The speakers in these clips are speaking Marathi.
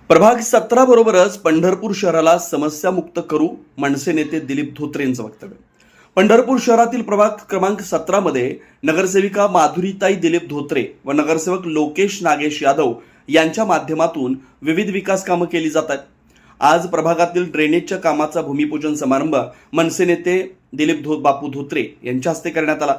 प्रभाग 17 बरोबरच पंढरपूर शहराला समस्यामुक्त करू, मनसे नेते दिलीप धोत्रेंचं वक्तव्य. पंढरपूर शहरातील प्रभाग क्रमांक 17 मध्ये नगरसेविका माधुरीताई दिलीप धोत्रे व नगरसेवक लोकेश नागेश यादव यांच्या माध्यमातून विविध विकास कामं केली जात आहेत. आज प्रभागातील ड्रेनेजच्या कामाचा भूमिपूजन समारंभ मनसे नेते दिलीप बापू धोत्रे यांच्या हस्ते करण्यात आला.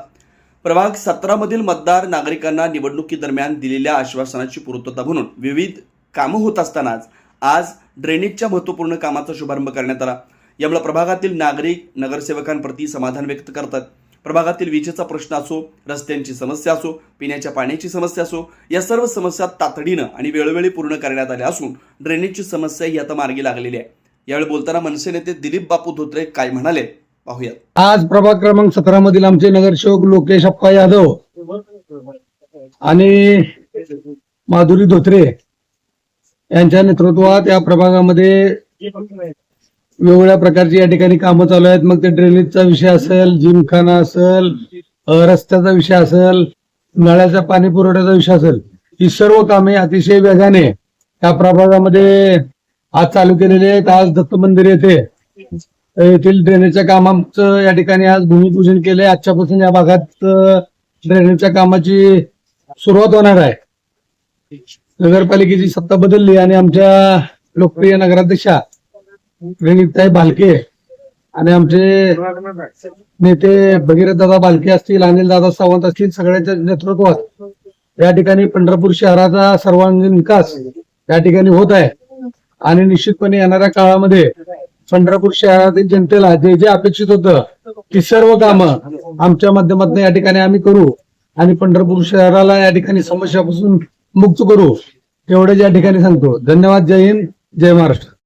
प्रभाग 17 मधील मतदार नागरिकांना निवडणुकीदरम्यान दिलेल्या आश्वासनाची पूर्तता म्हणून विविध कामं होत असतानाच आज ड्रेनेजच्या महत्त्वपूर्ण कामाचा शुभारंभ करण्यात आला. यामुळे प्रभागातील नागरिक नगरसेवकांप्रती समाधान व्यक्त करतात. प्रभागातील विजेचा प्रश्न असो, रस्त्यांची समस्या असो, पिण्याच्या पाण्याची समस्या असो, या सर्व समस्या तातडीनं आणि वेळोवेळी पूर्ण करण्यात आल्या असून ड्रेनेजची समस्या ही आता मार्गी लागलेली आहे. यावेळी बोलताना मनसे नेते दिलीप बापू धोत्रे काय म्हणाले पाहूयात. आज प्रभाग क्रमांक 17 मधील आमचे नगरसेवक लोकेश अप्पा यादव आणि माधुरी धोत्रे यांच्या नेतृत्वात या प्रभागामध्ये वेगवेगळ्या प्रकारची या ठिकाणी कामं चालू आहेत. मग ते ड्रेनेजचा विषय असेल, जिमखाना असेल, रस्त्याचा विषय असेल, नळाच्या पाणी पुरवठ्याचा विषय असेल, ही सर्व कामे अतिशय वेगाने या प्रभागामध्ये आज चालू केलेली आहेत. आज दत्त मंदिर येथील ड्रेनेजच्या कामाचं या ठिकाणी आज भूमिपूजन केले. आजच्यापासून या भागात ड्रेनेजच्या कामाची सुरुवात होणार आहे. नगरपालिकेची सत्ता बदलली आणि आमच्या लोकप्रिय नगराध्यक्षा विनीताई भालके आणि आमचे नेते भगीरथ दादा भालके असतील, अनिल दादा सावंत असतील, सगळ्यांच्या नेतृत्वात या ठिकाणी पंढरपूर शहराचा सर्वांगीण विकास या ठिकाणी होत आहे. आणि निश्चितपणे येणाऱ्या काळामध्ये पंढरपूर शहरातील जनतेला जे जे अपेक्षित होतं ती सर्व कामं आमच्या माध्यमातून या ठिकाणी आम्ही करू आणि पंढरपूर शहराला या ठिकाणी समस्यापासून मुक्त करू, एवढे या ठिकाणी सांगतो. धन्यवाद. जय हिंद, जय महाराष्ट्र.